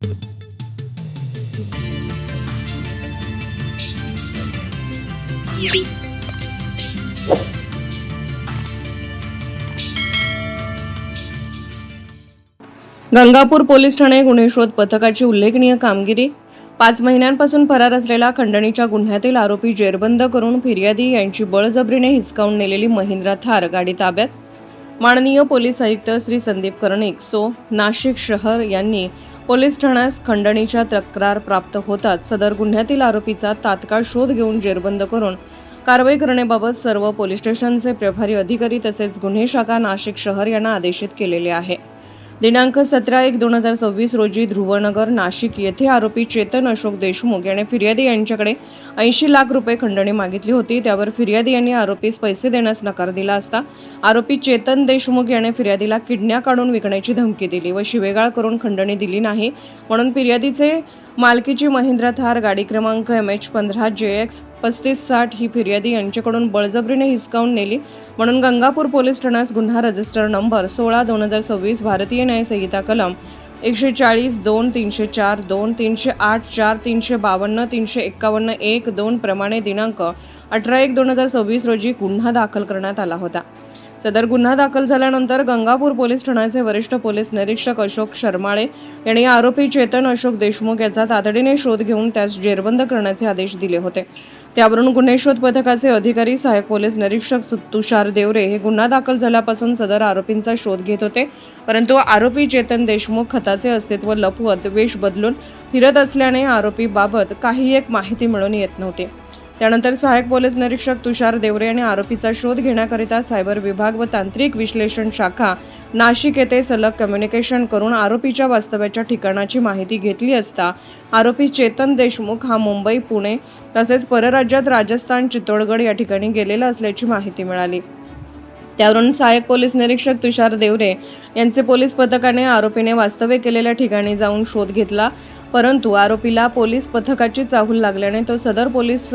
Gangapur police Thane गुन्हे शोध पथकाची उल्लेखनीय कामगिरी. 5 महिन्यांपासून फरार असलेला खंडणीच्या गुन्ह्यातील आरोपी जेरबंद करून फिर्यादी यांची बळजबरीने हिसकावून नेलेली महिंद्रा थार गाडी ताब्यात. माननीय पोलीस आयुक्त श्री संदीप कर्णिक सो, नाशिक शहर यांनी पोलीस ठाण्यास खंडणीच्या तक्रार प्राप्त होताच सदर गुन्ह्यातील आरोपीचा तात्काळ शोध घेऊन जेरबंद करून कारवाई करण्याबाबत सर्व पोलीस स्टेशनचे प्रभारी अधिकारी तसेच गुन्हे शाखा नाशिक शहर यांना आदेशित केलेले आहे. दिनांक 17/1/2026 रोजी ध्रुवनगर नाशिक येथे आरोपी चेतन अशोक देशमुख याने फिर्यादी यांच्याकडे 80 लाख रुपये खंडणी मागितली होती. त्यावर फिर्यादी यांनी आरोपीस पैसे देण्यास नकार दिला असता आरोपी चेतन देशमुख याने फिर्यादीला किडन्या काढून विकण्याची धमकी दिली व शिवेगाळ करून खंडणी दिली नाही म्हणून फिर्यादीचे मालकीची महिंद्रा थार गाडी क्रमांक MH15JX 3560 ही फिर्यादी यांच्याकडून बळजबरीने हिसकावून नेली म्हणून गंगापूर पोलीस ठाण्यास गुन्हा रजिस्टर नंबर 16/2026 भारतीय न्याय संहिता कलम 140, 2, 304, 2, 308, 4, 352, 351, 1, 2 प्रमाणे दिनांक 18/1/2026 रोजी गुन्हा दाखल करण्यात आला होता. सदर गुन्हा दाखल झाल्यानंतर गंगापूर पोलीस ठाण्याचे वरिष्ठ पोलीस निरीक्षक अशोक शर्माळे यांनी आरोपी चेतन अशोक देशमुख याचा तातडीने शोध घेऊन त्यास जेरबंद करण्याचे आदेश दिले होते. त्यावरून गुन्हे शोध पथकाचे अधिकारी सहाय्यक पोलीस निरीक्षक तुषार देवरे हे गुन्हा दाखल झाल्यापासून सदर आरोपींचा शोध घेत होते. परंतु आरोपी चेतन देशमुख खताचे अस्तित्व लपवत वेश बदलून फिरत असल्याने आरोपीबाबत काही एक माहिती मिळून येत नव्हती. त्यानंतर सहाय्यक पोलीस निरीक्षक तुषार देवरे यांनी आरोपीचा शोध घेण्याकरिता सायबर विभाग व तांत्रिक विश्लेषण शाखा नाशिक येथे सलग कम्युनिकेशन करून आरोपीच्या वास्तव्याच्या ठिकाणाची माहिती घेतली असता आरोपी चेतन देशमुख हा मुंबई, पुणे तसेच परराज्यात राजस्थान, चित्तोडगड या ठिकाणी गेलेला असल्याची माहिती मिळाली. त्यावरून सहाय्यक पोलीस निरीक्षक तुषार देवरे यांचे पोलीस पथकाने आरोपीने वास्तव्य केलेल्या ठिकाणी जाऊन शोध घेतला. परंतु आरोपीला पोलीस पथकाची चाहूल लागल्याने तो सदर पोलीस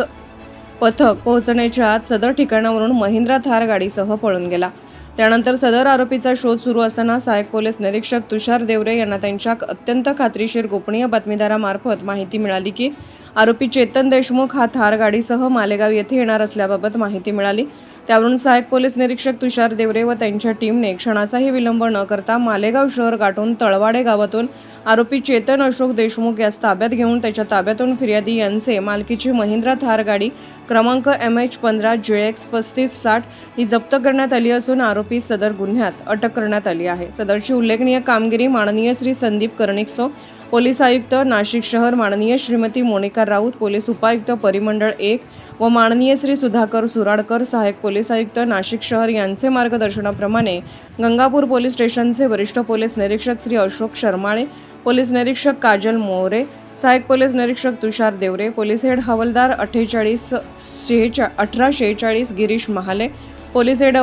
पथक पोहोचण्याच्या आत सदर ठिकाणावरून महिंद्रा थार गाडीसह पळून गेला. त्यानंतर सदर आरोपीचा शोध सुरू असताना सहाय्यक पोलीस निरीक्षक तुषार देवरे यांना त्यांच्या अत्यंत खात्रीशीर गोपनीय बातमीदारामार्फत माहिती मिळाली की आरोपी चेतन देशमुख हा थार गाडीसह मालेगाव येथे येणार असल्याबाबत माहिती मिळाली. त्यावरून सहाय्यक पोलीस निरीक्षक तुषार देवरे व त्यांच्या टीमने क्षणाचाही विलंब न करता मालेगाव शहर गाठून तळवाडे गावातून आरोपी चेतन अशोक देशमुख यास ताब्यात घेऊन त्याच्या ताब्यातून फिर्यादी यांचे मालकीची महिंद्रा थार गाडी क्रमांक MH15JX 3560 ही जप्त करण्यात आली असून आरोपी सदर गुन्ह्यात अटक करण्यात आली आहे. सदरची उल्लेखनीय कामगिरी माननीय श्री संदीप कर्णिक सो, पोलीस आयुक्त नाशिक शहर माननीय श्रीमती मोनिका राऊत, पोलीस उपायुक्त परिमंडळ 1 व माननीय श्री सुधाकर सुराडकर, सहाय्यक पोलीस आयुक्त नाशिक शहर यांचे मार्गदर्शनाप्रमाणे गंगापूर पोलीस स्टेशनचे वरिष्ठ पोलीस निरीक्षक श्री अशोक शर्माळे, पोलीस निरीक्षक काजल मोरे, सहाय्यक पोलीस निरीक्षक तुषार देवरे, पोलीस हेड हवालदार 1846 गिरीश महाले, पोलीस हेड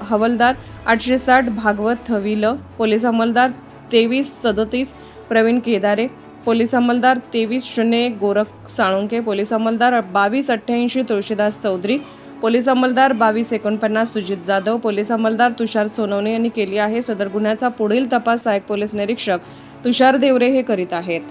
हवालदार 860 भागवत थविल, पोलीस अंमलदार 2337 प्रवीण केदारे, पोलीस अंमलदार 2301 गोरख साळुंके, पोलीस अंमलदार 2288 तुळशीदास चौधरी, पोलीस अंमलदार 2249 सुजित जाधव, पोलीस अंमलदार तुषार सोनवणे यांनी केली आहे. सदर गुन्ह्याचा पुढील तपास सहाय्यक पोलीस निरीक्षक तुषार देवरे हे करीत आहेत.